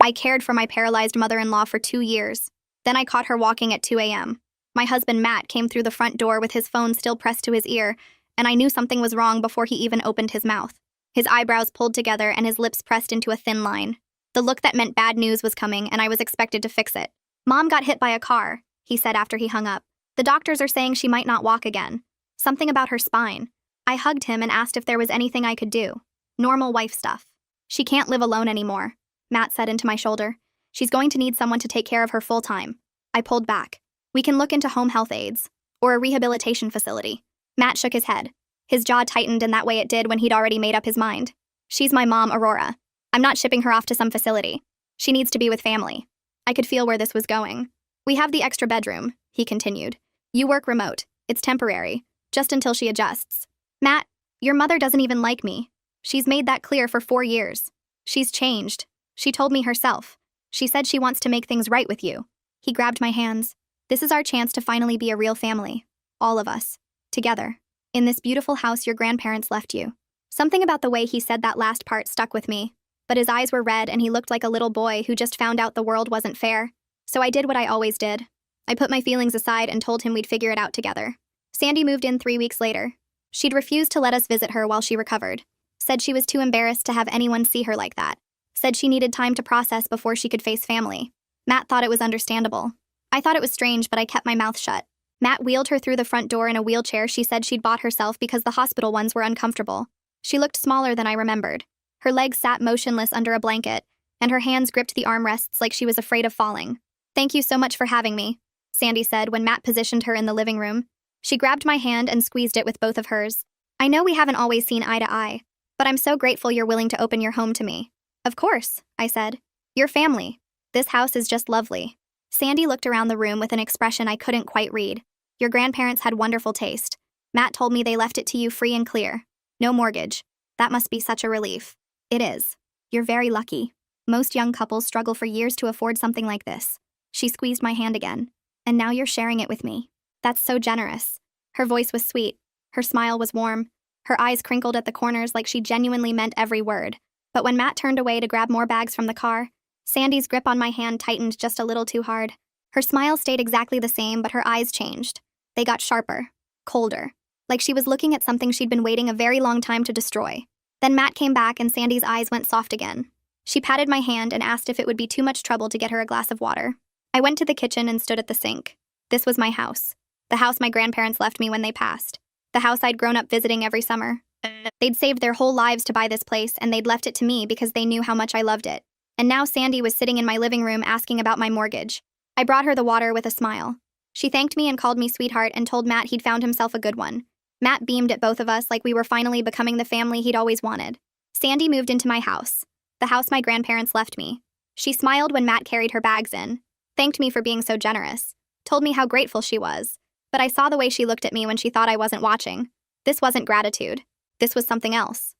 I cared for my paralyzed mother-in-law for 2 years. Then I caught her walking at 2 a.m. My husband Matt came through the front door with his phone still pressed to his ear, and I knew something was wrong before he even opened his mouth. His eyebrows pulled together and his lips pressed into a thin line. The look that meant bad news was coming, and I was expected to fix it. "Mom got hit by a car," he said after he hung up. "The doctors are saying she might not walk again. Something about her spine." I hugged him and asked if there was anything I could do. Normal wife stuff. "She can't live alone anymore," Matt said into my shoulder. "She's going to need someone to take care of her full time." I pulled back. "We can look into home health aides or a rehabilitation facility." Matt shook his head. His jaw tightened in that way it did when he'd already made up his mind. "She's my mom, Aurora. I'm not shipping her off to some facility. She needs to be with family." I could feel where this was going. "We have the extra bedroom," he continued. "You work remote. It's temporary, just until she adjusts." "Matt, your mother doesn't even like me. She's made that clear for 4 years. She's changed. She told me herself. She said she wants to make things right with you." He grabbed my hands. "This is our chance to finally be a real family. All of us. Together. In this beautiful house your grandparents left you." Something about the way he said that last part stuck with me, but his eyes were red and he looked like a little boy who just found out the world wasn't fair. So I did what I always did. I put my feelings aside and told him we'd figure it out together. Sandy moved in 3 weeks later. She'd refused to let us visit her while she recovered. Said she was too embarrassed to have anyone see her like that. Said she needed time to process before she could face family. Matt thought it was understandable. I thought it was strange, but I kept my mouth shut. Matt wheeled her through the front door in a wheelchair she said she'd bought herself because the hospital ones were uncomfortable. She looked smaller than I remembered. Her legs sat motionless under a blanket, and her hands gripped the armrests like she was afraid of falling. "Thank you so much for having me," Sandy said when Matt positioned her in the living room. She grabbed my hand and squeezed it with both of hers. "I know we haven't always seen eye to eye, but I'm so grateful you're willing to open your home to me." "Of course," I said. "Your family. This house is just lovely." Sandy looked around the room with an expression I couldn't quite read. "Your grandparents had wonderful taste. Matt told me they left it to you free and clear. No mortgage. That must be such a relief." "It is. You're very lucky. Most young couples struggle for years to afford something like this." She squeezed my hand again. "And now you're sharing it with me. That's so generous." Her voice was sweet. Her smile was warm. Her eyes crinkled at the corners like she genuinely meant every word. But when Matt turned away to grab more bags from the car, Sandy's grip on my hand tightened just a little too hard. Her smile stayed exactly the same, but her eyes changed. They got sharper, colder, like she was looking at something she'd been waiting a very long time to destroy. Then Matt came back and Sandy's eyes went soft again. She patted my hand and asked if it would be too much trouble to get her a glass of water. I went to the kitchen and stood at the sink. This was my house. The house my grandparents left me when they passed. The house I'd grown up visiting every summer. They'd saved their whole lives to buy this place, and they'd left it to me because they knew how much I loved it. And now Sandy was sitting in my living room asking about my mortgage. I brought her the water with a smile. She thanked me and called me sweetheart and told Matt he'd found himself a good one. Matt beamed at both of us like we were finally becoming the family he'd always wanted. Sandy moved into my house, the house my grandparents left me. She smiled when Matt carried her bags in, thanked me for being so generous, told me how grateful she was. But I saw the way she looked at me when she thought I wasn't watching. This wasn't gratitude. This was something else.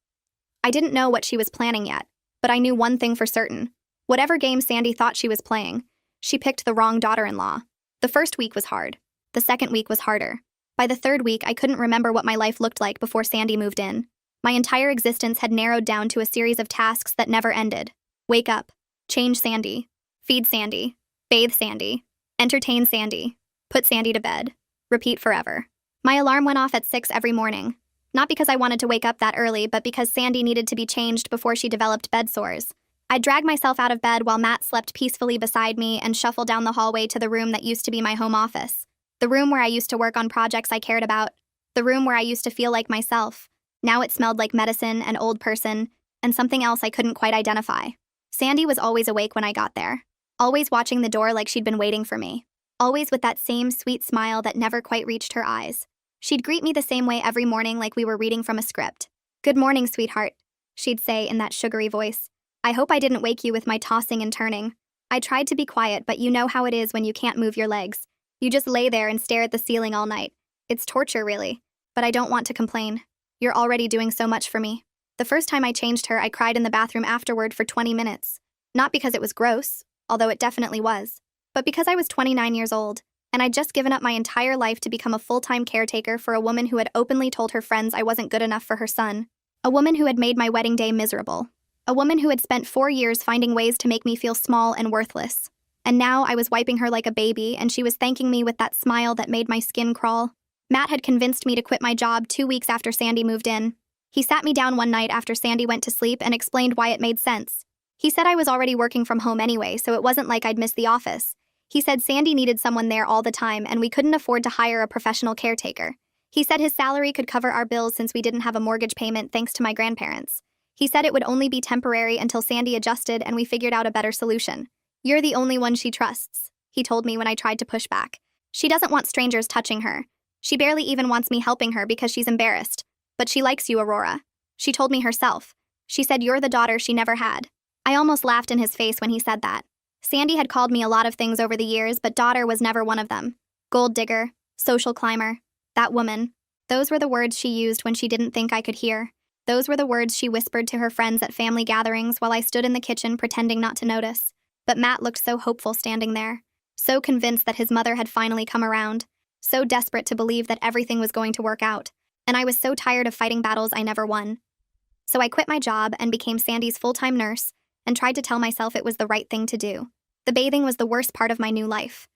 I didn't know what she was planning yet, but I knew one thing for certain. Whatever game Sandy thought she was playing, she picked the wrong daughter-in-law. The first week was hard. The second week was harder. By the third week, I couldn't remember what my life looked like before Sandy moved in. My entire existence had narrowed down to a series of tasks that never ended. Wake up, change Sandy, feed Sandy, bathe Sandy, entertain Sandy, put Sandy to bed, repeat forever. My alarm went off at 6 every morning. Not because I wanted to wake up that early, but because Sandy needed to be changed before she developed bed sores. I'd drag myself out of bed while Matt slept peacefully beside me and shuffle down the hallway to the room that used to be my home office. The room where I used to work on projects I cared about. The room where I used to feel like myself. Now it smelled like medicine, an old person, and something else I couldn't quite identify. Sandy was always awake when I got there. Always watching the door like she'd been waiting for me. Always with that same sweet smile that never quite reached her eyes. She'd greet me the same way every morning like we were reading from a script. "Good morning, sweetheart," she'd say in that sugary voice. "I hope I didn't wake you with my tossing and turning." I tried to be quiet, but you know how it is when you can't move your legs. You just lay there and stare at the ceiling all night. It's torture, really. But I don't want to complain. You're already doing so much for me. The first time I changed her, I cried in the bathroom afterward for 20 minutes. Not because it was gross, although it definitely was, but because I was 29 years old, and I'd just given up my entire life to become a full-time caretaker for a woman who had openly told her friends I wasn't good enough for her son. A woman who had made my wedding day miserable. A woman who had spent 4 years finding ways to make me feel small and worthless. And now I was wiping her like a baby, and she was thanking me with that smile that made my skin crawl. Matt had convinced me to quit my job 2 weeks after Sandy moved in. He sat me down one night after Sandy went to sleep and explained why it made sense. He said I was already working from home anyway, so it wasn't like I'd missed the office. He said Sandy needed someone there all the time, and we couldn't afford to hire a professional caretaker. He said his salary could cover our bills since we didn't have a mortgage payment thanks to my grandparents. He said it would only be temporary until Sandy adjusted and we figured out a better solution. "You're the only one she trusts," he told me when I tried to push back. "She doesn't want strangers touching her. She barely even wants me helping her because she's embarrassed. But she likes you, Aurora. She told me herself. She said you're the daughter she never had." I almost laughed in his face when he said that. Sandy had called me a lot of things over the years, but daughter was never one of them. Gold digger, social climber, that woman. Those were the words she used when she didn't think I could hear. Those were the words she whispered to her friends at family gatherings while I stood in the kitchen pretending not to notice. But Matt looked so hopeful standing there, so convinced that his mother had finally come around, so desperate to believe that everything was going to work out, and I was so tired of fighting battles I never won. So I quit my job and became Sandy's full-time nurse and tried to tell myself it was the right thing to do. The bathing was the worst part of my new life.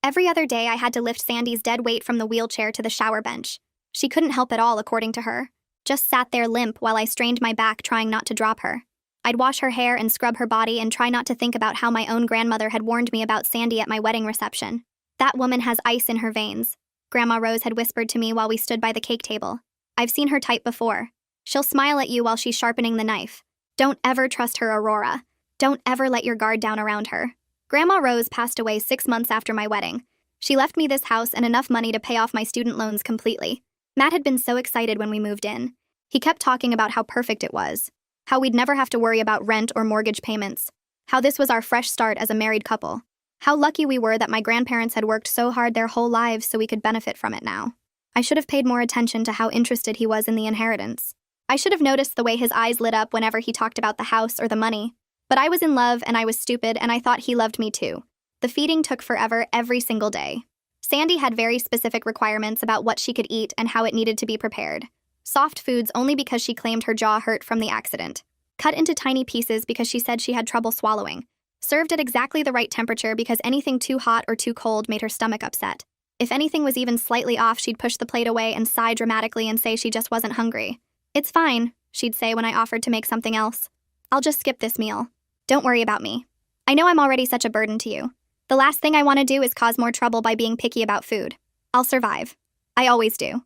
Every other day I had to lift Sandy's dead weight from the wheelchair to the shower bench. She couldn't help at all, according to her. Just sat there limp while I strained my back trying not to drop her. I'd wash her hair and scrub her body and try not to think about how my own grandmother had warned me about Sandy at my wedding reception. "That woman has ice in her veins," Grandma Rose had whispered to me while we stood by the cake table. "I've seen her type before. She'll smile at you while she's sharpening the knife. Don't ever trust her, Aurora. Don't ever let your guard down around her." Grandma Rose passed away 6 months after my wedding. She left me this house and enough money to pay off my student loans completely. Matt had been so excited when we moved in. He kept talking about how perfect it was, how we'd never have to worry about rent or mortgage payments, how this was our fresh start as a married couple, how lucky we were that my grandparents had worked so hard their whole lives so we could benefit from it now. I should have paid more attention to how interested he was in the inheritance. I should have noticed the way his eyes lit up whenever he talked about the house or the money. But I was in love and I was stupid and I thought he loved me too. The feeding took forever every single day. Sandy had very specific requirements about what she could eat and how it needed to be prepared. Soft foods only because she claimed her jaw hurt from the accident. Cut into tiny pieces because she said she had trouble swallowing. Served at exactly the right temperature because anything too hot or too cold made her stomach upset. If anything was even slightly off, she'd push the plate away and sigh dramatically and say she just wasn't hungry. "It's fine," she'd say when I offered to make something else. "I'll just skip this meal. Don't worry about me. I know I'm already such a burden to you. The last thing I want to do is cause more trouble by being picky about food. I'll survive. I always do."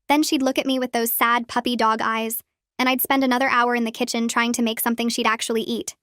Then she'd look at me with those sad puppy dog eyes, and I'd spend another hour in the kitchen trying to make something she'd actually eat.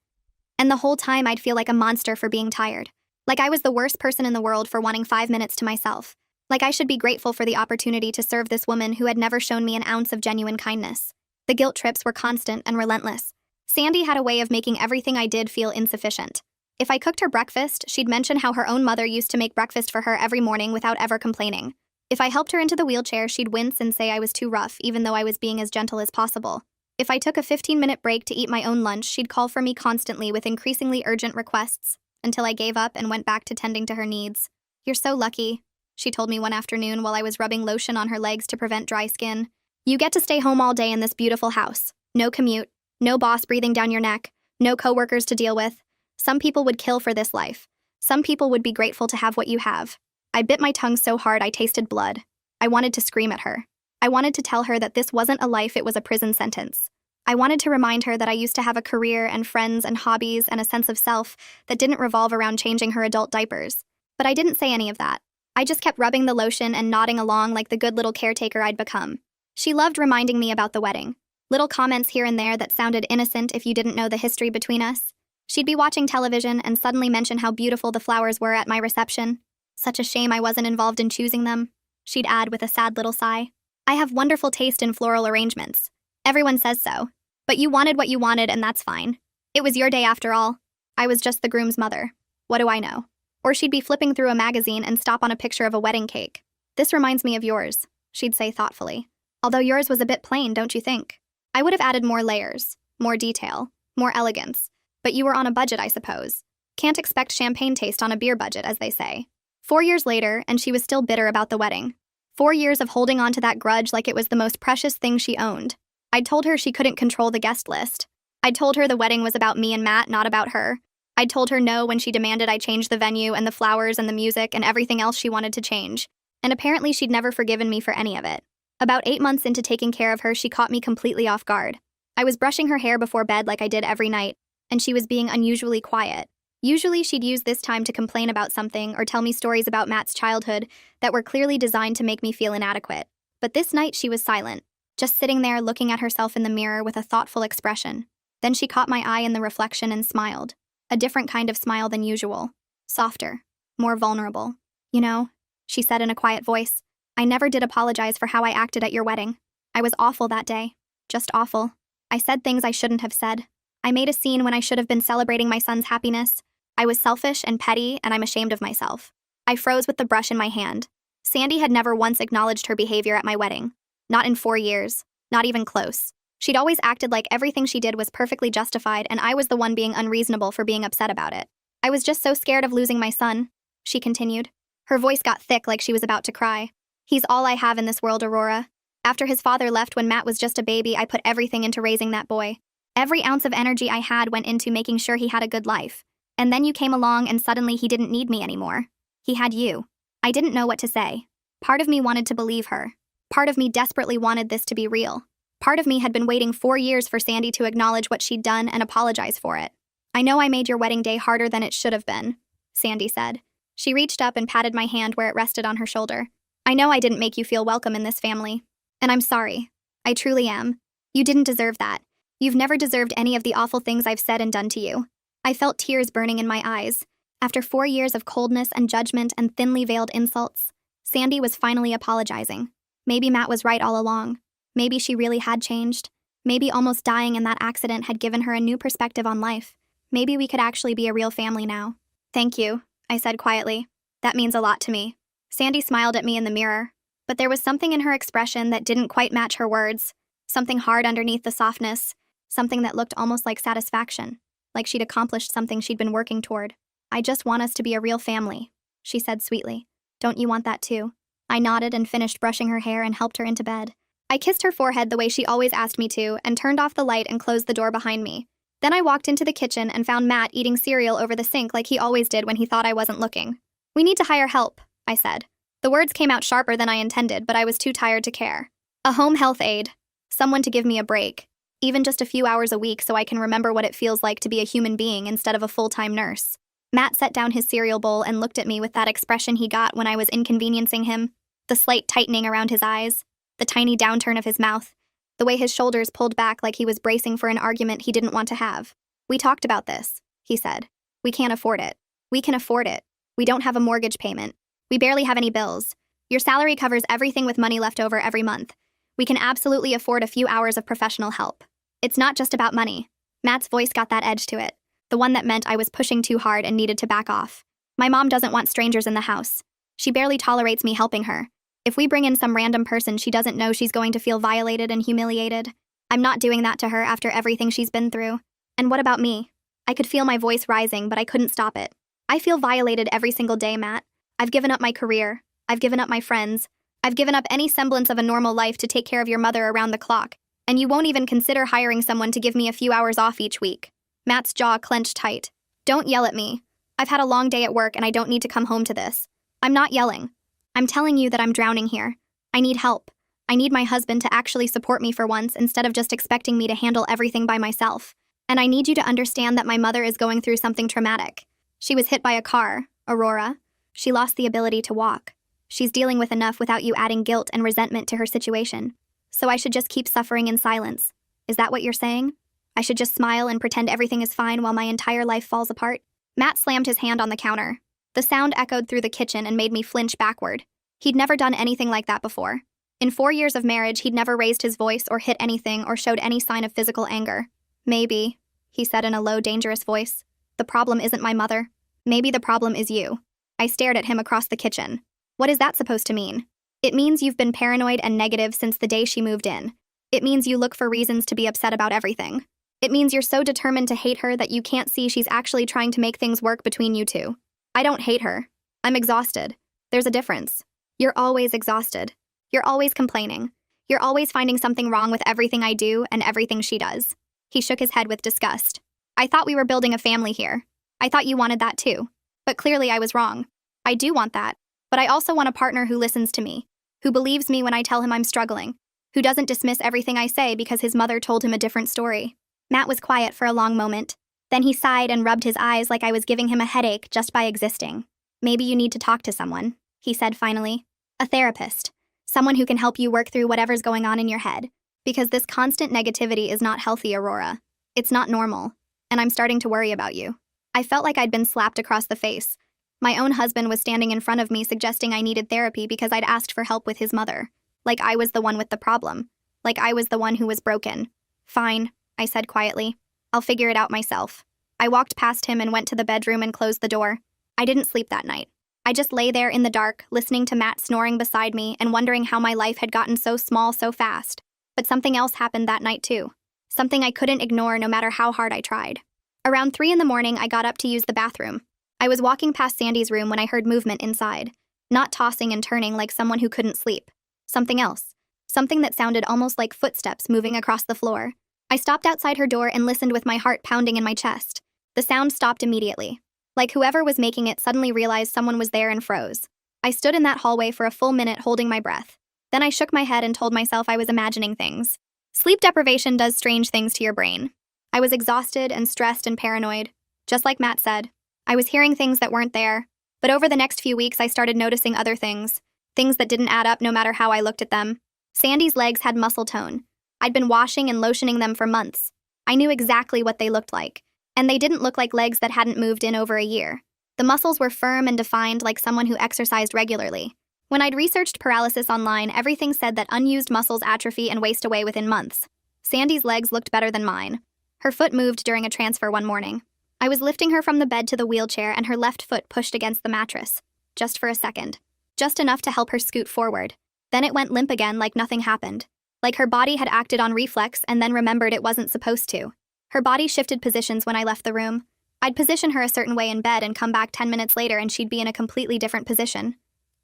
And the whole time I'd feel like a monster for being tired. Like I was the worst person in the world for wanting 5 minutes to myself. Like I should be grateful for the opportunity to serve this woman who had never shown me an ounce of genuine kindness. The guilt trips were constant and relentless. Sandy had a way of making everything I did feel insufficient. If I cooked her breakfast, she'd mention how her own mother used to make breakfast for her every morning without ever complaining. If I helped her into the wheelchair, she'd wince and say I was too rough, even though I was being as gentle as possible. If I took a 15-minute break to eat my own lunch, she'd call for me constantly with increasingly urgent requests, until I gave up and went back to tending to her needs. "You're so lucky," she told me one afternoon while I was rubbing lotion on her legs to prevent dry skin. "You get to stay home all day in this beautiful house. No commute, no boss breathing down your neck, no coworkers to deal with. Some people would kill for this life. Some people would be grateful to have what you have." I bit my tongue so hard I tasted blood. I wanted to scream at her. I wanted to tell her that this wasn't a life, it was a prison sentence. I wanted to remind her that I used to have a career and friends and hobbies and a sense of self that didn't revolve around changing her adult diapers. But I didn't say any of that. I just kept rubbing the lotion and nodding along like the good little caretaker I'd become. She loved reminding me about the wedding. Little comments here and there that sounded innocent if you didn't know the history between us. She'd be watching television and suddenly mention how beautiful the flowers were at my reception. "Such a shame I wasn't involved in choosing them," she'd add with a sad little sigh. "I have wonderful taste in floral arrangements. Everyone says so. But you wanted what you wanted, and that's fine. It was your day after all. I was just the groom's mother. What do I know?" Or she'd be flipping through a magazine and stop on a picture of a wedding cake. "This reminds me of yours," she'd say thoughtfully. "Although yours was a bit plain, don't you think? I would have added more layers, more detail, more elegance. But you were on a budget, I suppose. Can't expect champagne taste on a beer budget, as they say." 4 years later, and she was still bitter about the wedding. 4 years of holding on to that grudge like it was the most precious thing she owned. I'd told her she couldn't control the guest list. I'd told her the wedding was about me and Matt, not about her. I'd told her no when she demanded I change the venue and the flowers and the music and everything else she wanted to change. And apparently she'd never forgiven me for any of it. About 8 months into taking care of her, she caught me completely off guard. I was brushing her hair before bed like I did every night, and she was being unusually quiet. Usually she'd use this time to complain about something or tell me stories about Matt's childhood that were clearly designed to make me feel inadequate. But this night she was silent, just sitting there looking at herself in the mirror with a thoughtful expression. Then she caught my eye in the reflection and smiled. A different kind of smile than usual. Softer. More vulnerable. You know, she said in a quiet voice, I never did apologize for how I acted at your wedding. I was awful that day. Just awful. I said things I shouldn't have said. I made a scene when I should have been celebrating my son's happiness. I was selfish and petty, and I'm ashamed of myself. I froze with the brush in my hand. Sandy had never once acknowledged her behavior at my wedding. Not in 4 years. Not even close. She'd always acted like everything she did was perfectly justified, and I was the one being unreasonable for being upset about it. I was just so scared of losing my son, she continued. Her voice got thick like she was about to cry. He's all I have in this world, Aurora. After his father left when Matt was just a baby, I put everything into raising that boy. Every ounce of energy I had went into making sure he had a good life. And then you came along and suddenly he didn't need me anymore. He had you. I didn't know what to say. Part of me wanted to believe her. Part of me desperately wanted this to be real. Part of me had been waiting 4 years for Sandy to acknowledge what she'd done and apologize for it. I know I made your wedding day harder than it should have been, Sandy said. She reached up and patted my hand where it rested on her shoulder. I know I didn't make you feel welcome in this family. And I'm sorry. I truly am. You didn't deserve that. You've never deserved any of the awful things I've said and done to you. I felt tears burning in my eyes. After 4 years of coldness and judgment and thinly veiled insults, Sandy was finally apologizing. Maybe Matt was right all along. Maybe she really had changed. Maybe almost dying in that accident had given her a new perspective on life. Maybe we could actually be a real family now. Thank you, I said quietly. That means a lot to me. Sandy smiled at me in the mirror, but there was something in her expression that didn't quite match her words. Something hard underneath the softness. Something that looked almost like satisfaction. Like she'd accomplished something she'd been working toward. I just want us to be a real family, she said sweetly. Don't you want that too? I nodded and finished brushing her hair and helped her into bed. I kissed her forehead the way she always asked me to and turned off the light and closed the door behind me. Then I walked into the kitchen and found Matt eating cereal over the sink like he always did when he thought I wasn't looking. We need to hire help, I said. The words came out sharper than I intended, but I was too tired to care. A home health aide. Someone to give me a break. Even just a few hours a week so I can remember what it feels like to be a human being instead of a full-time nurse. Matt set down his cereal bowl and looked at me with that expression he got when I was inconveniencing him. The slight tightening around his eyes. The tiny downturn of his mouth. The way his shoulders pulled back like he was bracing for an argument he didn't want to have. We talked about this, he said. We can't afford it. We can afford it. We don't have a mortgage payment. We barely have any bills. Your salary covers everything with money left over every month. We can absolutely afford a few hours of professional help. It's not just about money. Matt's voice got that edge to it. The one that meant I was pushing too hard and needed to back off. My mom doesn't want strangers in the house. She barely tolerates me helping her. If we bring in some random person she doesn't know, she's going to feel violated and humiliated. I'm not doing that to her after everything she's been through. And what about me? I could feel my voice rising, but I couldn't stop it. I feel violated every single day, Matt. I've given up my career. I've given up my friends. I've given up any semblance of a normal life to take care of your mother around the clock. And you won't even consider hiring someone to give me a few hours off each week. Matt's jaw clenched tight. Don't yell at me. I've had a long day at work and I don't need to come home to this. I'm not yelling. I'm telling you that I'm drowning here. I need help. I need my husband to actually support me for once instead of just expecting me to handle everything by myself. And I need you to understand that my mother is going through something traumatic. She was hit by a car, Aurora. She lost the ability to walk. She's dealing with enough without you adding guilt and resentment to her situation. So I should just keep suffering in silence. Is that what you're saying? I should just smile and pretend everything is fine while my entire life falls apart? Matt slammed his hand on the counter. The sound echoed through the kitchen and made me flinch backward. He'd never done anything like that before. In 4 years of marriage, he'd never raised his voice or hit anything or showed any sign of physical anger. Maybe, he said in a low, dangerous voice, the problem isn't my mother. Maybe the problem is you. I stared at him across the kitchen. What is that supposed to mean? It means you've been paranoid and negative since the day she moved in. It means you look for reasons to be upset about everything. It means you're so determined to hate her that you can't see she's actually trying to make things work between you two. I don't hate her. I'm exhausted. There's a difference. You're always exhausted. You're always complaining. You're always finding something wrong with everything I do and everything she does. He shook his head with disgust. I thought we were building a family here. I thought you wanted that too. But clearly I was wrong. I do want that. But I also want a partner who listens to me, who believes me when I tell him I'm struggling, who doesn't dismiss everything I say because his mother told him a different story. Matt was quiet for a long moment. Then he sighed and rubbed his eyes like I was giving him a headache just by existing. Maybe you need to talk to someone, he said finally. A therapist. Someone who can help you work through whatever's going on in your head. Because this constant negativity is not healthy, Aurora. It's not normal. And I'm starting to worry about you. I felt like I'd been slapped across the face. My own husband was standing in front of me suggesting I needed therapy because I'd asked for help with his mother. Like I was the one with the problem. Like I was the one who was broken. Fine, I said quietly. I'll figure it out myself. I walked past him and went to the bedroom and closed the door. I didn't sleep that night. I just lay there in the dark, listening to Matt snoring beside me and wondering how my life had gotten so small so fast. But something else happened that night too. Something I couldn't ignore no matter how hard I tried. Around 3 a.m, I got up to use the bathroom. I was walking past Sandy's room when I heard movement inside. Not tossing and turning like someone who couldn't sleep. Something else. Something that sounded almost like footsteps moving across the floor. I stopped outside her door and listened with my heart pounding in my chest. The sound stopped immediately. Like whoever was making it suddenly realized someone was there and froze. I stood in that hallway for a full minute holding my breath. Then I shook my head and told myself I was imagining things. Sleep deprivation does strange things to your brain. I was exhausted and stressed and paranoid. Just like Matt said. I was hearing things that weren't there. But over the next few weeks I started noticing other things. Things that didn't add up no matter how I looked at them. Sandy's legs had muscle tone. I'd been washing and lotioning them for months. I knew exactly what they looked like. And they didn't look like legs that hadn't moved in over a year. The muscles were firm and defined like someone who exercised regularly. When I'd researched paralysis online, everything said that unused muscles atrophy and waste away within months. Sandy's legs looked better than mine. Her foot moved during a transfer one morning. I was lifting her from the bed to the wheelchair and her left foot pushed against the mattress. Just for a second. Just enough to help her scoot forward. Then it went limp again like nothing happened. Like her body had acted on reflex and then remembered it wasn't supposed to. Her body shifted positions when I left the room. I'd position her a certain way in bed and come back 10 minutes later and she'd be in a completely different position.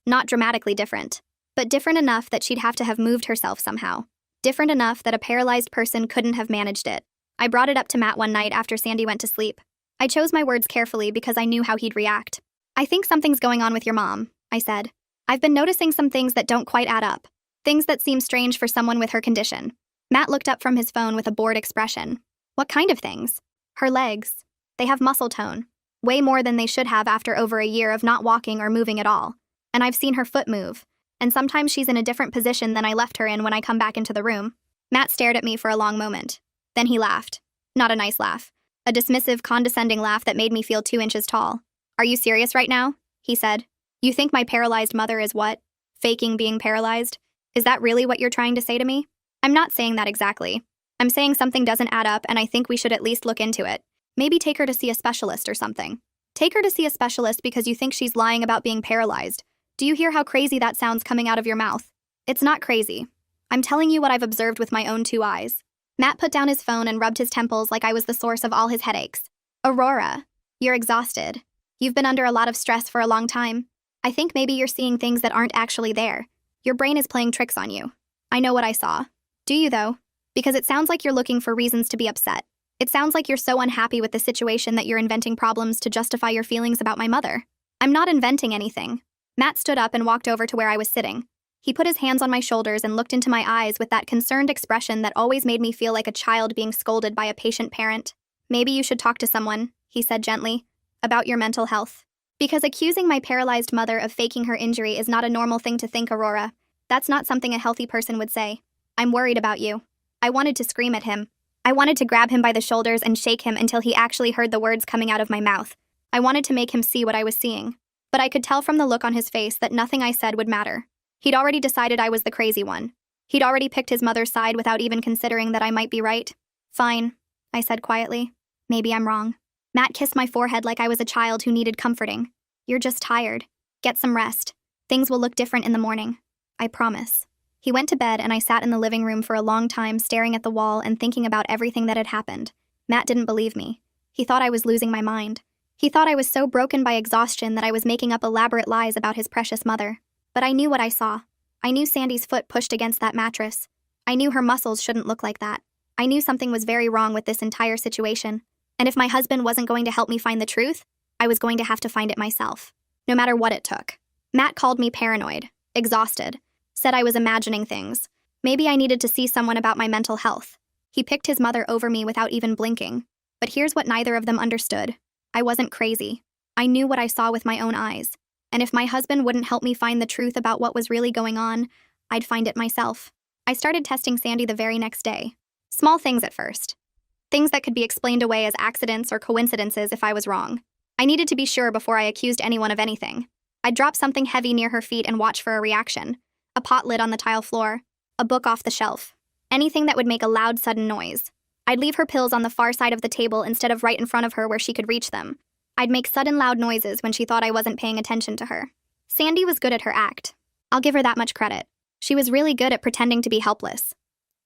Not dramatically different, but different enough that she'd have to have moved herself somehow. Different enough that a paralyzed person couldn't have managed it. I brought it up to Matt one night after Sandy went to sleep. I chose my words carefully because I knew how he'd react. I think something's going on with your mom, I said. I've been noticing some things that don't quite add up. Things that seem strange for someone with her condition. Matt looked up from his phone with a bored expression. What kind of things? Her legs. They have muscle tone. Way more than they should have after over a year of not walking or moving at all. And I've seen her foot move. And sometimes she's in a different position than I left her in when I come back into the room. Matt stared at me for a long moment. Then he laughed. Not a nice laugh. A dismissive, condescending laugh that made me feel 2 inches tall. Are you serious right now? He said. You think my paralyzed mother is what? Faking being paralyzed? Is that really what you're trying to say to me? I'm not saying that exactly. I'm saying something doesn't add up and I think we should at least look into it. Maybe take her to see a specialist or something. Take her to see a specialist because you think she's lying about being paralyzed. Do you hear how crazy that sounds coming out of your mouth? It's not crazy. I'm telling you what I've observed with my own 2 eyes. Matt put down his phone and rubbed his temples like I was the source of all his headaches. Aurora, you're exhausted. You've been under a lot of stress for a long time. I think maybe you're seeing things that aren't actually there. Your brain is playing tricks on you. I know what I saw. Do you though? Because it sounds like you're looking for reasons to be upset. It sounds like you're so unhappy with the situation that you're inventing problems to justify your feelings about my mother. I'm not inventing anything. Matt stood up and walked over to where I was sitting. He put his hands on my shoulders and looked into my eyes with that concerned expression that always made me feel like a child being scolded by a patient parent. Maybe you should talk to someone, he said gently, about your mental health. Because accusing my paralyzed mother of faking her injury is not a normal thing to think, Aurora. That's not something a healthy person would say. I'm worried about you. I wanted to scream at him. I wanted to grab him by the shoulders and shake him until he actually heard the words coming out of my mouth. I wanted to make him see what I was seeing. But I could tell from the look on his face that nothing I said would matter. He'd already decided I was the crazy one. He'd already picked his mother's side without even considering that I might be right. Fine, I said quietly. Maybe I'm wrong. Matt kissed my forehead like I was a child who needed comforting. You're just tired. Get some rest. Things will look different in the morning. I promise. He went to bed and I sat in the living room for a long time staring at the wall and thinking about everything that had happened. Matt didn't believe me. He thought I was losing my mind. He thought I was so broken by exhaustion that I was making up elaborate lies about his precious mother. But I knew what I saw. I knew Sandy's foot pushed against that mattress. I knew her muscles shouldn't look like that. I knew something was very wrong with this entire situation, and if my husband wasn't going to help me find the truth, I was going to have to find it myself, no matter what it took. Matt called me paranoid, exhausted, said I was imagining things. Maybe I needed to see someone about my mental health. He picked his mother over me without even blinking. But here's what neither of them understood. I wasn't crazy. I knew what I saw with my own eyes. And if my husband wouldn't help me find the truth about what was really going on, I'd find it myself. I started testing Sandy the very next day. Small things at first. Things that could be explained away as accidents or coincidences if I was wrong. I needed to be sure before I accused anyone of anything. I'd drop something heavy near her feet and watch for a reaction. A pot lid on the tile floor. A book off the shelf. Anything that would make a loud, sudden noise. I'd leave her pills on the far side of the table instead of right in front of her where she could reach them. I'd make sudden, loud noises when she thought I wasn't paying attention to her. Sandy was good at her act. I'll give her that much credit. She was really good at pretending to be helpless.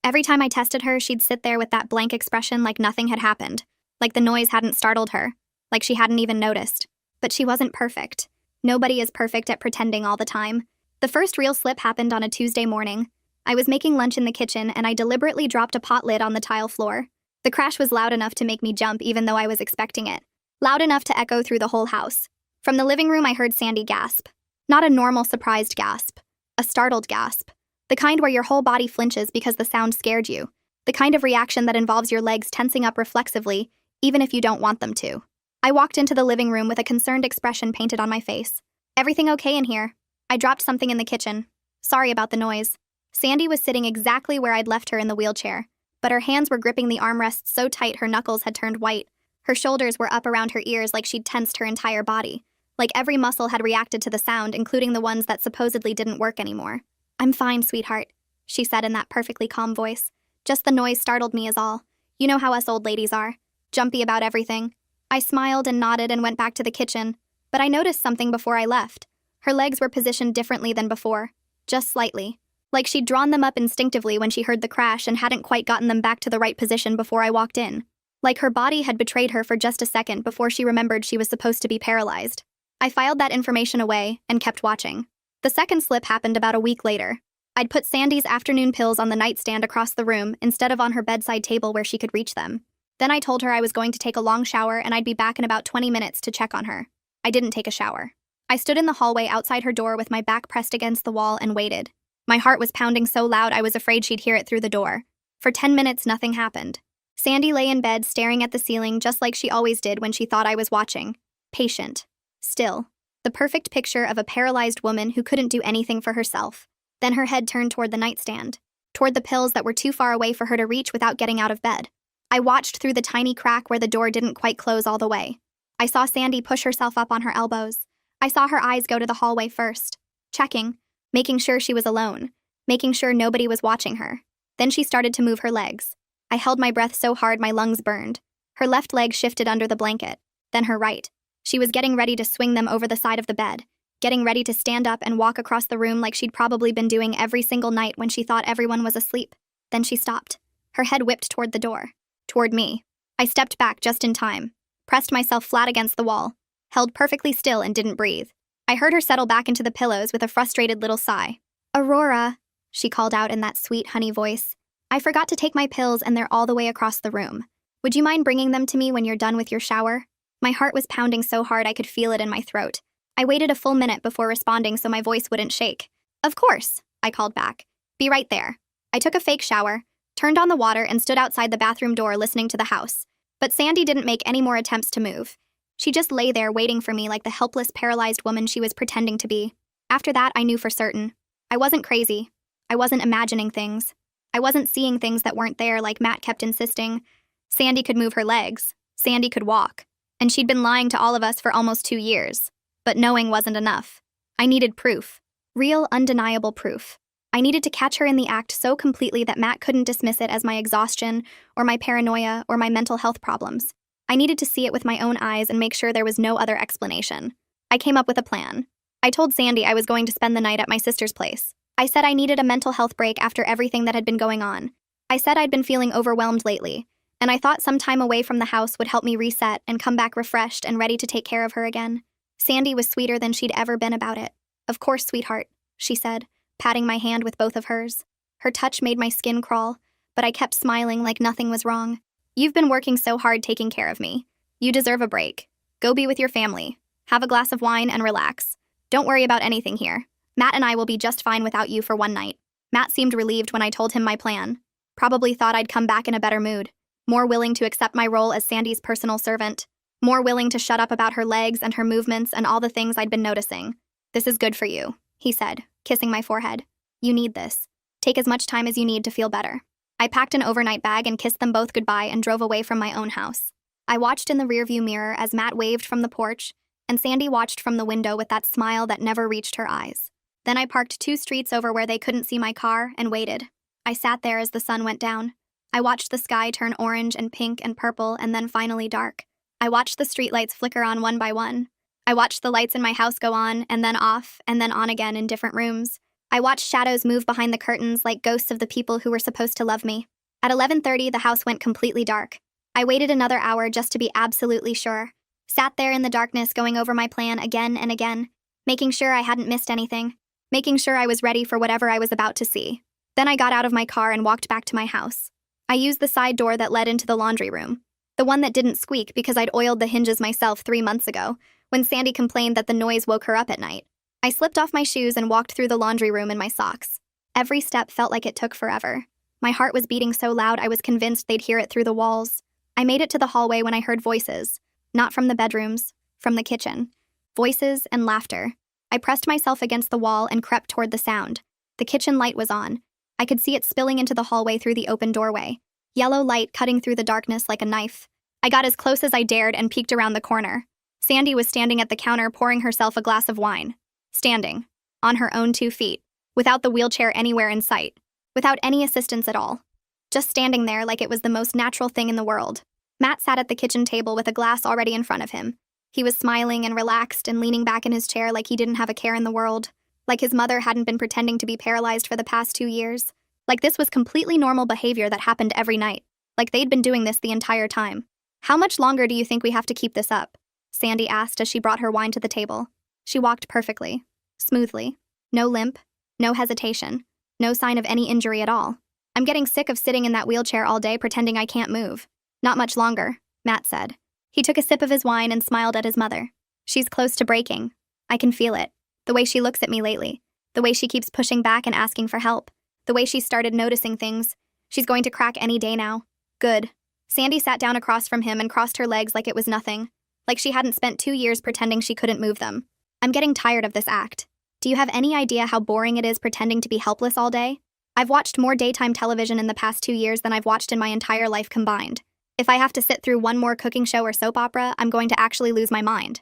Every time I tested her, she'd sit there with that blank expression like nothing had happened, like the noise hadn't startled her, like she hadn't even noticed. But she wasn't perfect. Nobody is perfect at pretending all the time. The first real slip happened on a Tuesday morning. I was making lunch in the kitchen and I deliberately dropped a pot lid on the tile floor. The crash was loud enough to make me jump even though I was expecting it. Loud enough to echo through the whole house. From the living room, I heard Sandy gasp. Not a normal surprised gasp. A startled gasp. The kind where your whole body flinches because the sound scared you. The kind of reaction that involves your legs tensing up reflexively, even if you don't want them to. I walked into the living room with a concerned expression painted on my face. Everything okay in here? I dropped something in the kitchen. Sorry about the noise. Sandy was sitting exactly where I'd left her in the wheelchair, but her hands were gripping the armrests so tight her knuckles had turned white. Her shoulders were up around her ears like she'd tensed her entire body. Like every muscle had reacted to the sound, including the ones that supposedly didn't work anymore. I'm fine, sweetheart, she said in that perfectly calm voice. Just the noise startled me is all. You know how us old ladies are. Jumpy about everything. I smiled and nodded and went back to the kitchen, but I noticed something before I left. Her legs were positioned differently than before. Just slightly. Like she'd drawn them up instinctively when she heard the crash and hadn't quite gotten them back to the right position before I walked in. Like her body had betrayed her for just a second before she remembered she was supposed to be paralyzed. I filed that information away and kept watching. The second slip happened about a week later. I'd put Sandy's afternoon pills on the nightstand across the room instead of on her bedside table where she could reach them. Then I told her I was going to take a long shower and I'd be back in about 20 minutes to check on her. I didn't take a shower. I stood in the hallway outside her door with my back pressed against the wall and waited. My heart was pounding so loud I was afraid she'd hear it through the door. For 10 minutes, nothing happened. Sandy lay in bed staring at the ceiling just like she always did when she thought I was watching. Patient. Still. The perfect picture of a paralyzed woman who couldn't do anything for herself. Then her head turned toward the nightstand. Toward the pills that were too far away for her to reach without getting out of bed. I watched through the tiny crack where the door didn't quite close all the way. I saw Sandy push herself up on her elbows. I saw her eyes go to the hallway first. Checking. Making sure she was alone. Making sure nobody was watching her. Then she started to move her legs. I held my breath so hard my lungs burned. Her left leg shifted under the blanket. Then her right. She was getting ready to swing them over the side of the bed. Getting ready to stand up and walk across the room like she'd probably been doing every single night when she thought everyone was asleep. Then she stopped. Her head whipped toward the door. Toward me. I stepped back just in time. Pressed myself flat against the wall. Held perfectly still and didn't breathe. I heard her settle back into the pillows with a frustrated little sigh. Aurora, she called out in that sweet honey voice. I forgot to take my pills and they're all the way across the room. Would you mind bringing them to me when you're done with your shower? My heart was pounding so hard I could feel it in my throat. I waited a full minute before responding so my voice wouldn't shake. Of course, I called back. Be right there. I took a fake shower, turned on the water and stood outside the bathroom door listening to the house. But Sandy didn't make any more attempts to move. She just lay there waiting for me like the helpless, paralyzed woman she was pretending to be. After that, I knew for certain. I wasn't crazy. I wasn't imagining things. I wasn't seeing things that weren't there like Matt kept insisting. Sandy could move her legs. Sandy could walk. And she'd been lying to all of us for almost 2 years. But knowing wasn't enough. I needed proof. Real, undeniable proof. I needed to catch her in the act so completely that Matt couldn't dismiss it as my exhaustion, or my paranoia, or my mental health problems. I needed to see it with my own eyes and make sure there was no other explanation. I came up with a plan. I told Sandy I was going to spend the night at my sister's place. I said I needed a mental health break after everything that had been going on. I said I'd been feeling overwhelmed lately, and I thought some time away from the house would help me reset and come back refreshed and ready to take care of her again. Sandy was sweeter than she'd ever been about it. Of course, sweetheart, she said, patting my hand with both of hers. Her touch made my skin crawl, but I kept smiling like nothing was wrong. You've been working so hard taking care of me. You deserve a break. Go be with your family. Have a glass of wine and relax. Don't worry about anything here. Matt and I will be just fine without you for one night. Matt seemed relieved when I told him my plan. Probably thought I'd come back in a better mood. More willing to accept my role as Sandy's personal servant. More willing to shut up about her legs and her movements and all the things I'd been noticing. This is good for you, he said, kissing my forehead. You need this. Take as much time as you need to feel better. I packed an overnight bag and kissed them both goodbye and drove away from my own house. I watched in the rearview mirror as Matt waved from the porch, and Sandy watched from the window with that smile that never reached her eyes. Then I parked 2 streets over where they couldn't see my car and waited. I sat there as the sun went down. I watched the sky turn orange and pink and purple and then finally dark. I watched the streetlights flicker on one by one. I watched the lights in my house go on and then off and then on again in different rooms. I watched shadows move behind the curtains like ghosts of the people who were supposed to love me. At 11:30, the house went completely dark. I waited another hour just to be absolutely sure. Sat there in the darkness going over my plan again and again, making sure I hadn't missed anything, making sure I was ready for whatever I was about to see. Then I got out of my car and walked back to my house. I used the side door that led into the laundry room, the one that didn't squeak because I'd oiled the hinges myself 3 months ago, when Sandy complained that the noise woke her up at night. I slipped off my shoes and walked through the laundry room in my socks. Every step felt like it took forever. My heart was beating so loud I was convinced they'd hear it through the walls. I made it to the hallway when I heard voices, not from the bedrooms, from the kitchen. Voices and laughter. I pressed myself against the wall and crept toward the sound. The kitchen light was on. I could see it spilling into the hallway through the open doorway. Yellow light cutting through the darkness like a knife. I got as close as I dared and peeked around the corner. Sandy was standing at the counter pouring herself a glass of wine. Standing. On her own 2 feet. Without the wheelchair anywhere in sight. Without any assistance at all. Just standing there like it was the most natural thing in the world. Matt sat at the kitchen table with a glass already in front of him. He was smiling and relaxed and leaning back in his chair like he didn't have a care in the world. Like his mother hadn't been pretending to be paralyzed for the past 2 years. Like this was completely normal behavior that happened every night. Like they'd been doing this the entire time. How much longer do you think we have to keep this up? Sandy asked as she brought her wine to the table. She walked perfectly. Smoothly. No limp. No hesitation. No sign of any injury at all. I'm getting sick of sitting in that wheelchair all day pretending I can't move. Not much longer, Matt said. He took a sip of his wine and smiled at his mother. She's close to breaking. I can feel it. The way she looks at me lately. The way she keeps pushing back and asking for help. The way she started noticing things. She's going to crack any day now. Good. Sandy sat down across from him and crossed her legs like it was nothing. Like she hadn't spent 2 years pretending she couldn't move them. I'm getting tired of this act. Do you have any idea how boring it is pretending to be helpless all day? I've watched more daytime television in the past 2 years than I've watched in my entire life combined. If I have to sit through one more cooking show or soap opera, I'm going to actually lose my mind.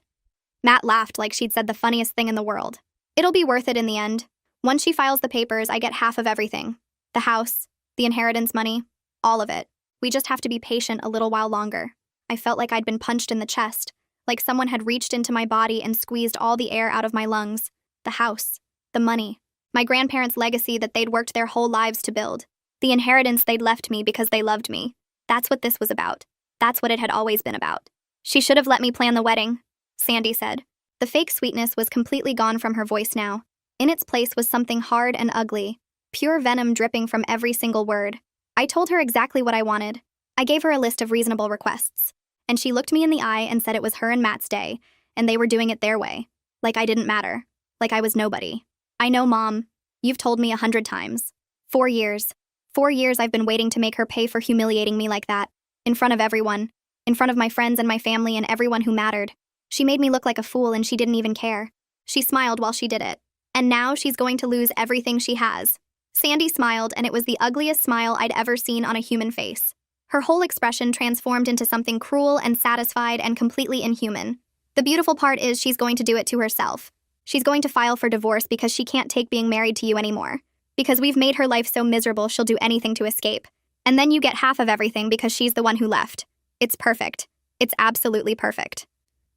Matt laughed like she'd said the funniest thing in the world. It'll be worth it in the end. Once she files the papers, I get half of everything. The house, the inheritance money, all of it. We just have to be patient a little while longer. I felt like I'd been punched in the chest, like someone had reached into my body and squeezed all the air out of my lungs. The house, the money, my grandparents' legacy that they'd worked their whole lives to build, the inheritance they'd left me because they loved me. That's what this was about. That's what it had always been about. She should have let me plan the wedding, Sandy said. The fake sweetness was completely gone from her voice now. In its place was something hard and ugly, pure venom dripping from every single word. I told her exactly what I wanted. I gave her a list of reasonable requests, and she looked me in the eye and said it was her and Matt's day, and they were doing it their way. Like I didn't matter. Like I was nobody. I know, Mom. You've told me 100 times. 4 years. 4 years I've been waiting to make her pay for humiliating me like that. In front of everyone. In front of my friends and my family and everyone who mattered. She made me look like a fool and she didn't even care. She smiled while she did it. And now she's going to lose everything she has. Sandy smiled, and it was the ugliest smile I'd ever seen on a human face. Her whole expression transformed into something cruel and satisfied and completely inhuman. The beautiful part is she's going to do it to herself. She's going to file for divorce because she can't take being married to you anymore. Because we've made her life so miserable she'll do anything to escape. And then you get half of everything because she's the one who left. It's perfect. It's absolutely perfect.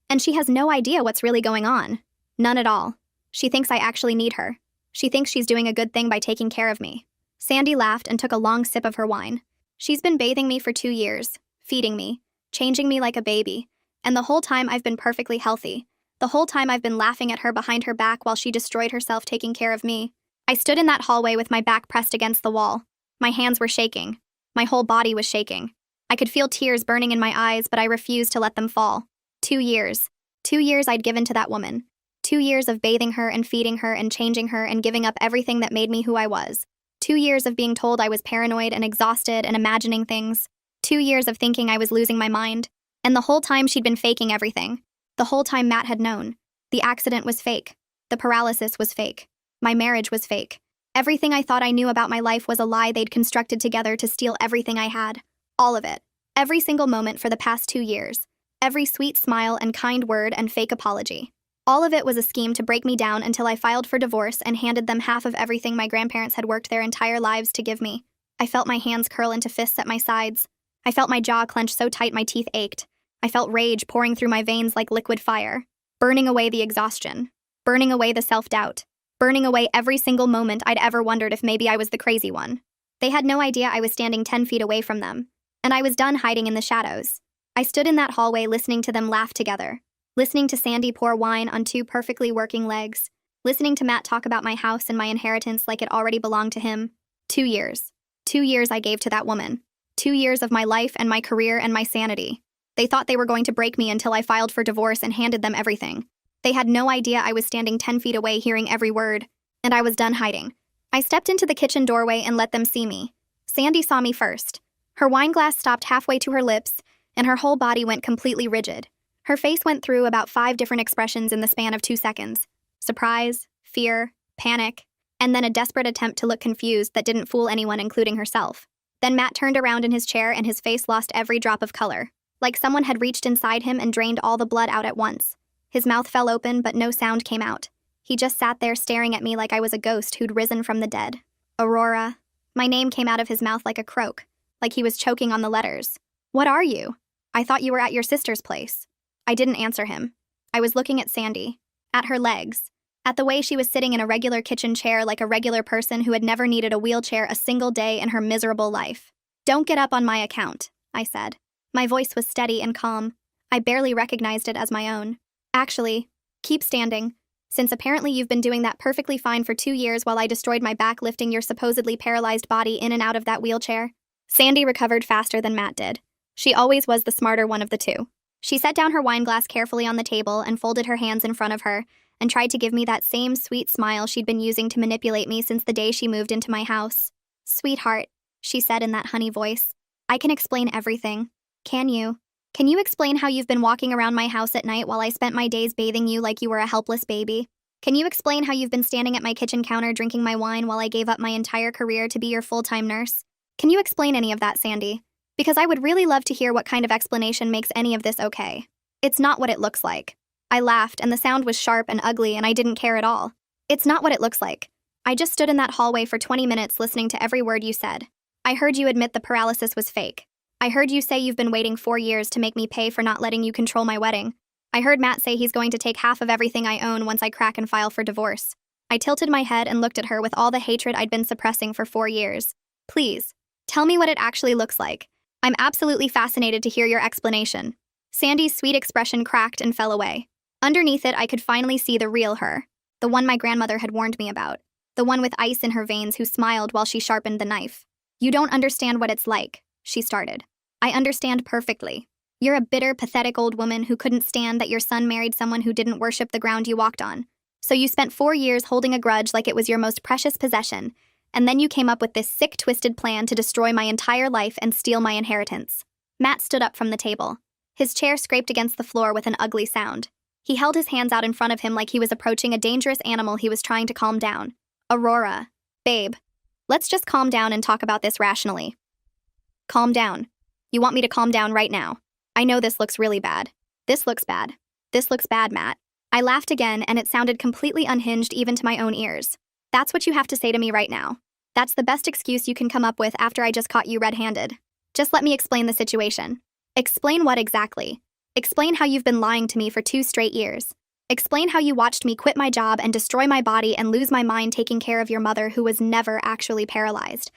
And she has no idea what's really going on. None at all. She thinks I actually need her. She thinks she's doing a good thing by taking care of me. Sandy laughed and took a long sip of her wine. She's been bathing me for 2 years, feeding me, changing me like a baby. And the whole time I've been perfectly healthy. The whole time I've been laughing at her behind her back while she destroyed herself taking care of me. I stood in that hallway with my back pressed against the wall. My hands were shaking. My whole body was shaking. I could feel tears burning in my eyes, but I refused to let them fall. 2 years. 2 years I'd given to that woman. 2 years of bathing her and feeding her and changing her and giving up everything that made me who I was. 2 years of being told I was paranoid and exhausted and imagining things. 2 years of thinking I was losing my mind. And the whole time she'd been faking everything. The whole time Matt had known. The accident was fake. The paralysis was fake. My marriage was fake. Everything I thought I knew about my life was a lie they'd constructed together to steal everything I had. All of it. Every single moment for the past 2 years. Every sweet smile and kind word and fake apology. All of it was a scheme to break me down until I filed for divorce and handed them half of everything my grandparents had worked their entire lives to give me. I felt my hands curl into fists at my sides. I felt my jaw clench so tight my teeth ached. I felt rage pouring through my veins like liquid fire, burning away the exhaustion, burning away the self-doubt, burning away every single moment I'd ever wondered if maybe I was the crazy one. They had no idea I was standing 10 feet away from them, and I was done hiding in the shadows. I stood in that hallway listening to them laugh together, listening to Sandy pour wine on 2 perfectly working legs, listening to Matt talk about my house and my inheritance like it already belonged to him. 2 years. 2 years I gave to that woman. 2 years of my life and my career and my sanity. They thought they were going to break me until I filed for divorce and handed them everything. They had no idea I was standing 10 feet away hearing every word, and I was done hiding. I stepped into the kitchen doorway and let them see me. Sandy saw me first. Her wine glass stopped halfway to her lips, and her whole body went completely rigid. Her face went through about 5 different expressions in the span of 2 seconds. Surprise, fear, panic, and then a desperate attempt to look confused that didn't fool anyone, including herself. Then Matt turned around in his chair and his face lost every drop of color, like someone had reached inside him and drained all the blood out at once. His mouth fell open, but no sound came out. He just sat there staring at me like I was a ghost who'd risen from the dead. Aurora. My name came out of his mouth like a croak, like he was choking on the letters. What are you? I thought you were at your sister's place. I didn't answer him. I was looking at Sandy, at her legs, at the way she was sitting in a regular kitchen chair like a regular person who had never needed a wheelchair a single day in her miserable life. Don't get up on my account, I said. My voice was steady and calm. I barely recognized it as my own. Actually, keep standing, since apparently you've been doing that perfectly fine for 2 years while I destroyed my back lifting your supposedly paralyzed body in and out of that wheelchair. Sandy recovered faster than Matt did. She always was the smarter one of the two. She set down her wine glass carefully on the table and folded her hands in front of her and tried to give me that same sweet smile she'd been using to manipulate me since the day she moved into my house. Sweetheart, she said in that honey voice, I can explain everything. Can you? Can you explain how you've been walking around my house at night while I spent my days bathing you like you were a helpless baby? Can you explain how you've been standing at my kitchen counter drinking my wine while I gave up my entire career to be your full-time nurse? Can you explain any of that, Sandy? Because I would really love to hear what kind of explanation makes any of this okay. It's not what it looks like. I laughed, and the sound was sharp and ugly, and I didn't care at all. It's not what it looks like. I just stood in that hallway for 20 minutes listening to every word you said. I heard you admit the paralysis was fake. I heard you say you've been waiting 4 years to make me pay for not letting you control my wedding. I heard Matt say he's going to take half of everything I own once I crack and file for divorce. I tilted my head and looked at her with all the hatred I'd been suppressing for 4 years. Please, tell me what it actually looks like. I'm absolutely fascinated to hear your explanation. Sandy's sweet expression cracked and fell away. Underneath it, I could finally see the real her, the one my grandmother had warned me about, the one with ice in her veins who smiled while she sharpened the knife. You don't understand what it's like, she started. I understand perfectly. You're a bitter, pathetic old woman who couldn't stand that your son married someone who didn't worship the ground you walked on. So you spent 4 years holding a grudge like it was your most precious possession, and then you came up with this sick, twisted plan to destroy my entire life and steal my inheritance. Matt stood up from the table. His chair scraped against the floor with an ugly sound. He held his hands out in front of him like he was approaching a dangerous animal he was trying to calm down. Aurora. Babe. Let's just calm down and talk about this rationally. Calm down. You want me to calm down right now? I know this looks really bad. This looks bad. This looks bad, Matt. I laughed again, and it sounded completely unhinged even to my own ears. That's what you have to say to me right now. That's the best excuse you can come up with after I just caught you red-handed. Just let me explain the situation. Explain what exactly? Explain how you've been lying to me for 2 straight years. Explain how you watched me quit my job and destroy my body and lose my mind taking care of your mother who was never actually paralyzed.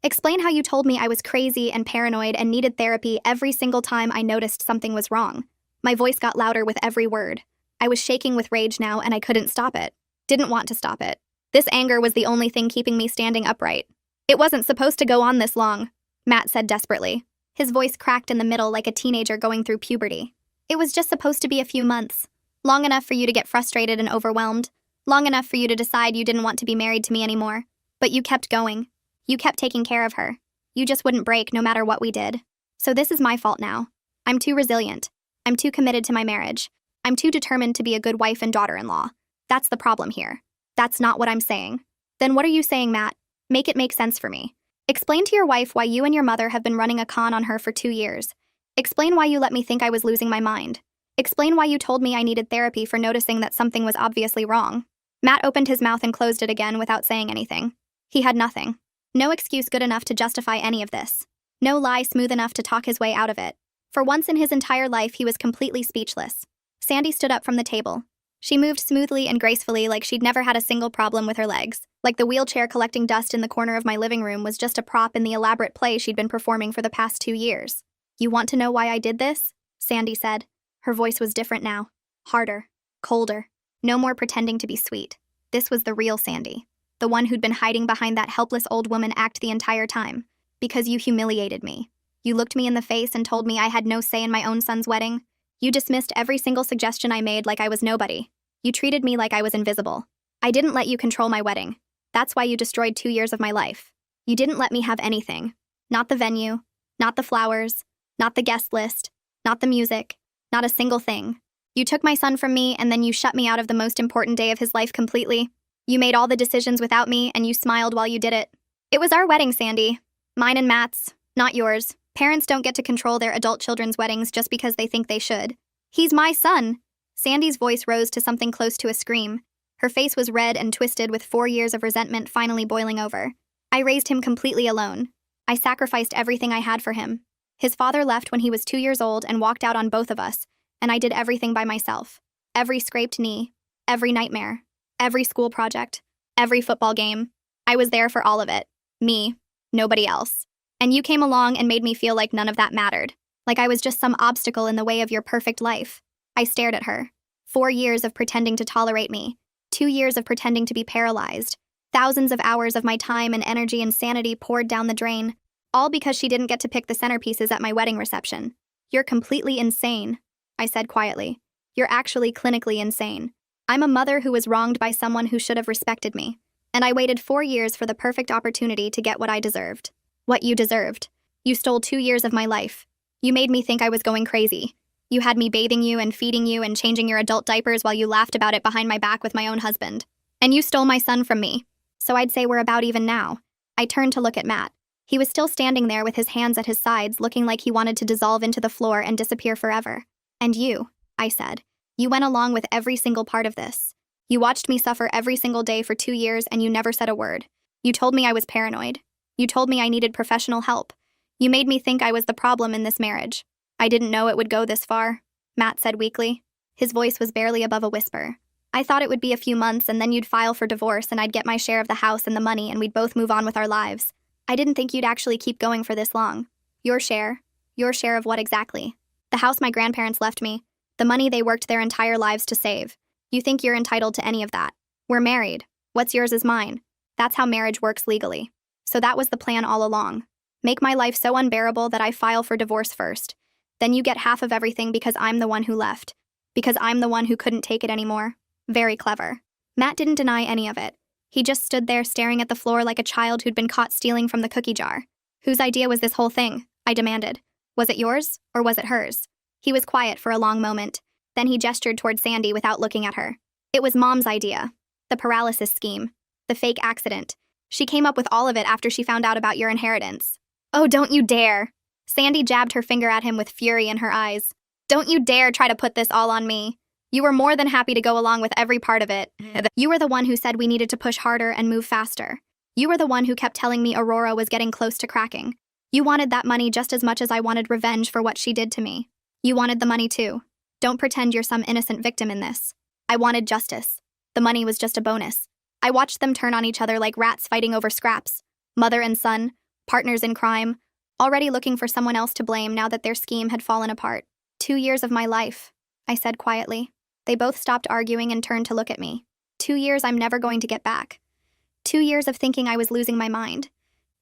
Explain how you told me I was crazy and paranoid and needed therapy every single time I noticed something was wrong. My voice got louder with every word. I was shaking with rage now and I couldn't stop it. Didn't want to stop it. This anger was the only thing keeping me standing upright. It wasn't supposed to go on this long. Matt said desperately. His voice cracked in the middle like a teenager going through puberty. It was just supposed to be a few months. Long enough for you to get frustrated and overwhelmed. Long enough for you to decide you didn't want to be married to me anymore. But you kept going. You kept taking care of her. You just wouldn't break no matter what we did. So this is my fault now. I'm too resilient. I'm too committed to my marriage. I'm too determined to be a good wife and daughter-in-law. That's the problem here. That's not what I'm saying. Then what are you saying, Matt? Make it make sense for me. Explain to your wife why you and your mother have been running a con on her for 2 years. Explain why you let me think I was losing my mind. Explain why you told me I needed therapy for noticing that something was obviously wrong. Matt opened his mouth and closed it again without saying anything. He had nothing. No excuse good enough to justify any of this. No lie smooth enough to talk his way out of it. For once in his entire life, he was completely speechless. Sandy stood up from the table. She moved smoothly and gracefully like she'd never had a single problem with her legs. Like the wheelchair collecting dust in the corner of my living room was just a prop in the elaborate play she'd been performing for the past 2 years. You want to know why I did this? Sandy said. Her voice was different now. Harder. Colder. No more pretending to be sweet. This was the real Sandy. The one who'd been hiding behind that helpless old woman act the entire time. Because you humiliated me. You looked me in the face and told me I had no say in my own son's wedding. You dismissed every single suggestion I made like I was nobody. You treated me like I was invisible. I didn't let you control my wedding. That's why you destroyed 2 years of my life. You didn't let me have anything. Not the venue. Not the flowers. Not the guest list. Not the music. Not a single thing. You took my son from me and then you shut me out of the most important day of his life completely. You made all the decisions without me and you smiled while you did it. It was our wedding, Sandy. Mine and Matt's, not yours. Parents don't get to control their adult children's weddings just because they think they should. He's my son. Sandy's voice rose to something close to a scream. Her face was red and twisted with 4 years of resentment finally boiling over. I raised him completely alone. I sacrificed everything I had for him. His father left when he was 2 years old and walked out on both of us, and I did everything by myself. Every scraped knee, every nightmare, every school project, every football game. I was there for all of it. Me, nobody else. And you came along and made me feel like none of that mattered. Like I was just some obstacle in the way of your perfect life. I stared at her. 4 years of pretending to tolerate me. 2 years of pretending to be paralyzed. Thousands of hours of my time and energy and sanity poured down the drain. All because she didn't get to pick the centerpieces at my wedding reception. You're completely insane, I said quietly. You're actually clinically insane. I'm a mother who was wronged by someone who should have respected me. And I waited 4 years for the perfect opportunity to get what I deserved. What you deserved. You stole 2 years of my life. You made me think I was going crazy. You had me bathing you and feeding you and changing your adult diapers while you laughed about it behind my back with my own husband. And you stole my son from me. So I'd say we're about even now. I turned to look at Matt. He was still standing there with his hands at his sides, looking like he wanted to dissolve into the floor and disappear forever. And you, I said. You went along with every single part of this. You watched me suffer every single day for 2 years and you never said a word. You told me I was paranoid. You told me I needed professional help. You made me think I was the problem in this marriage. I didn't know it would go this far, Matt said weakly. His voice was barely above a whisper. I thought it would be a few months and then you'd file for divorce and I'd get my share of the house and the money and we'd both move on with our lives. I didn't think you'd actually keep going for this long. Your share? Your share of what exactly? The house my grandparents left me. The money they worked their entire lives to save. You think you're entitled to any of that. We're married. What's yours is mine. That's how marriage works legally. So that was the plan all along. Make my life so unbearable that I file for divorce first. Then you get half of everything because I'm the one who left. Because I'm the one who couldn't take it anymore. Very clever. Matt didn't deny any of it. He just stood there staring at the floor like a child who'd been caught stealing from the cookie jar. Whose idea was this whole thing? I demanded. Was it yours, or was it hers? He was quiet for a long moment. Then he gestured toward Sandy without looking at her. It was Mom's idea. The paralysis scheme. The fake accident. She came up with all of it after she found out about your inheritance. Oh, don't you dare. Sandy jabbed her finger at him with fury in her eyes. Don't you dare try to put this all on me. You were more than happy to go along with every part of it. You were the one who said we needed to push harder and move faster. You were the one who kept telling me Aurora was getting close to cracking. You wanted that money just as much as I wanted revenge for what she did to me. You wanted the money too. Don't pretend you're some innocent victim in this. I wanted justice. The money was just a bonus. I watched them turn on each other like rats fighting over scraps. Mother and son, partners in crime, already looking for someone else to blame now that their scheme had fallen apart. 2 years of my life, I said quietly. They both stopped arguing and turned to look at me. 2 years I'm never going to get back. 2 years of thinking I was losing my mind.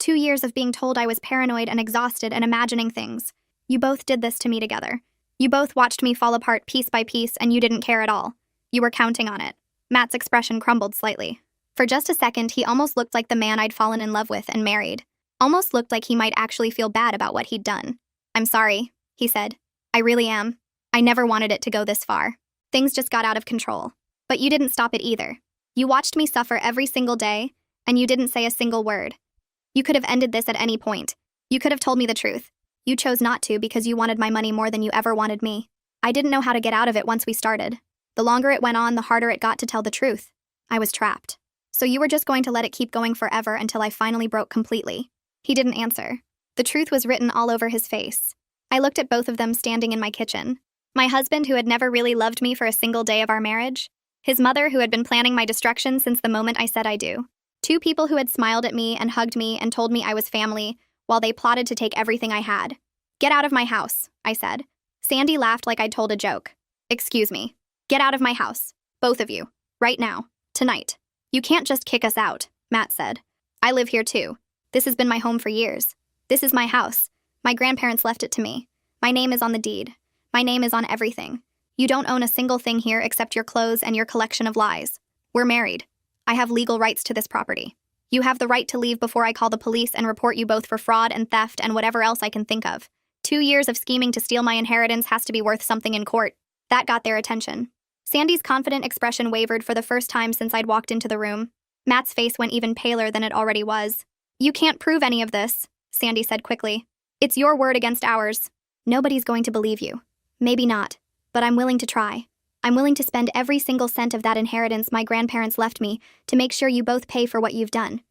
2 years of being told I was paranoid and exhausted and imagining things. You both did this to me together. You both watched me fall apart piece by piece, and you didn't care at all. You were counting on it. Matt's expression crumbled slightly. For just a second, he almost looked like the man I'd fallen in love with and married. Almost looked like he might actually feel bad about what he'd done. "I'm sorry," he said. "I really am. I never wanted it to go this far. Things just got out of control. But you didn't stop it either. You watched me suffer every single day, and you didn't say a single word. You could have ended this at any point. You could have told me the truth. You chose not to because you wanted my money more than you ever wanted me. I didn't know how to get out of it once we started. The longer it went on, the harder it got to tell the truth. I was trapped. So you were just going to let it keep going forever until I finally broke completely." He didn't answer. The truth was written all over his face. I looked at both of them standing in my kitchen. My husband, who had never really loved me for a single day of our marriage. His mother, who had been planning my destruction since the moment I said I do. Two people who had smiled at me and hugged me and told me I was family, while they plotted to take everything I had. "Get out of my house," I said. Sandy laughed like I'd told a joke. "Excuse me. Get out of my house. Both of you. Right now. Tonight." "You can't just kick us out," Matt said. "I live here too. This has been my home for years. This is my house. My grandparents left it to me. My name is on the deed. My name is on everything. You don't own a single thing here except your clothes and your collection of lies. We're married. I have legal rights to this property. You have the right to leave before I call the police and report you both for fraud and theft and whatever else I can think of. 2 years of scheming to steal my inheritance has to be worth something in court." That got their attention. Sandy's confident expression wavered for the first time since I'd walked into the room. Matt's face went even paler than it already was. "You can't prove any of this," Sandy said quickly. "It's your word against ours. Nobody's going to believe you. Maybe not, but I'm willing to try. I'm willing to spend every single cent of that inheritance my grandparents left me to make sure you both pay for what you've done.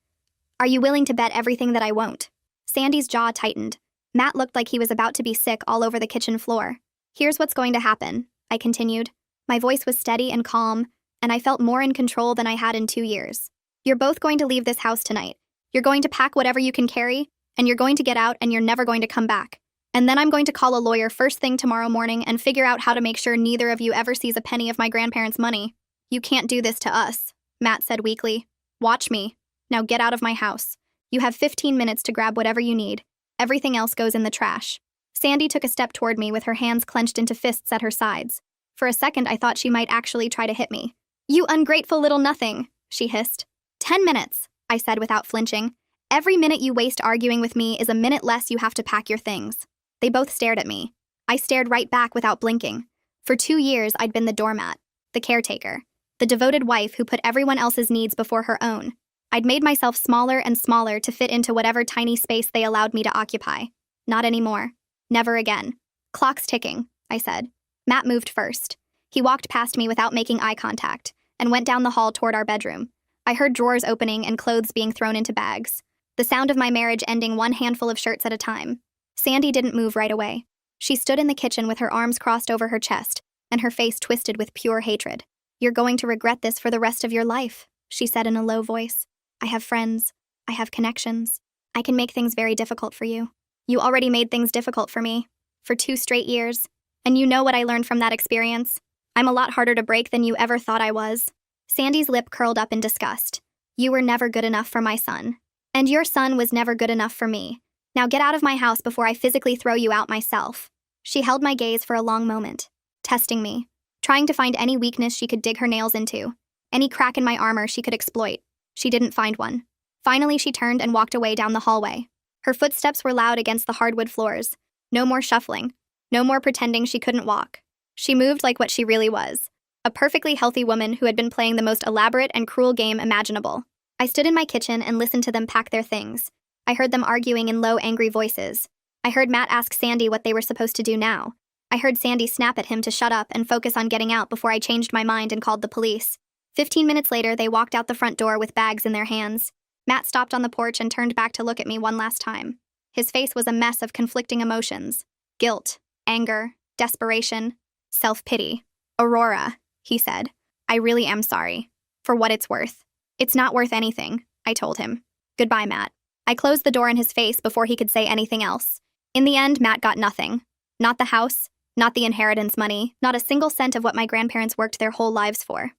Are you willing to bet everything that I won't?" Sandy's jaw tightened. Matt looked like he was about to be sick all over the kitchen floor. "Here's what's going to happen," I continued. My voice was steady and calm, and I felt more in control than I had in 2 years. "You're both going to leave this house tonight. You're going to pack whatever you can carry, and you're going to get out, and you're never going to come back. And then I'm going to call a lawyer first thing tomorrow morning and figure out how to make sure neither of you ever sees a penny of my grandparents' money." "You can't do this to us," Matt said weakly. "Watch me. Now get out of my house. You have 15 minutes to grab whatever you need. Everything else goes in the trash." Sandy took a step toward me with her hands clenched into fists at her sides. For a second, I thought she might actually try to hit me. "You ungrateful little nothing," she hissed. 10 minutes, I said without flinching. "Every minute you waste arguing with me is a minute less you have to pack your things." They both stared at me. I stared right back without blinking. For 2 years, I'd been the doormat, the caretaker, the devoted wife who put everyone else's needs before her own. I'd made myself smaller and smaller to fit into whatever tiny space they allowed me to occupy. Not anymore. Never again. "Clock's ticking," I said. Matt moved first. He walked past me without making eye contact and went down the hall toward our bedroom. I heard drawers opening and clothes being thrown into bags. The sound of my marriage ending one handful of shirts at a time. Sandy didn't move right away. She stood in the kitchen with her arms crossed over her chest and her face twisted with pure hatred. "You're going to regret this for the rest of your life," she said in a low voice. "I have friends. I have connections. I can make things very difficult for you. You already made things difficult for me. For 2 straight years. And you know what I learned from that experience. I'm a lot harder to break than you ever thought I was." Sandy's lip curled up in disgust. "You were never good enough for my son. And your son was never good enough for me. Now get out of my house before I physically throw you out myself." She held my gaze for a long moment, testing me, trying to find any weakness she could dig her nails into, any crack in my armor she could exploit. She didn't find one. Finally, she turned and walked away down the hallway. Her footsteps were loud against the hardwood floors. No more shuffling. No more pretending she couldn't walk. She moved like what she really was, a perfectly healthy woman who had been playing the most elaborate and cruel game imaginable. I stood in my kitchen and listened to them pack their things. I heard them arguing in low, angry voices. I heard Matt ask Sandy what they were supposed to do now. I heard Sandy snap at him to shut up and focus on getting out before I changed my mind and called the police. 15 minutes later, they walked out the front door with bags in their hands. Matt stopped on the porch and turned back to look at me one last time. His face was a mess of conflicting emotions. Guilt, anger, desperation, self-pity. "Aurora," he said, "I really am sorry. For what it's worth." "It's not worth anything," I told him. "Goodbye, Matt." I closed the door in his face before he could say anything else. In the end, Matt got nothing. Not the house, not the inheritance money, not a single cent of what my grandparents worked their whole lives for.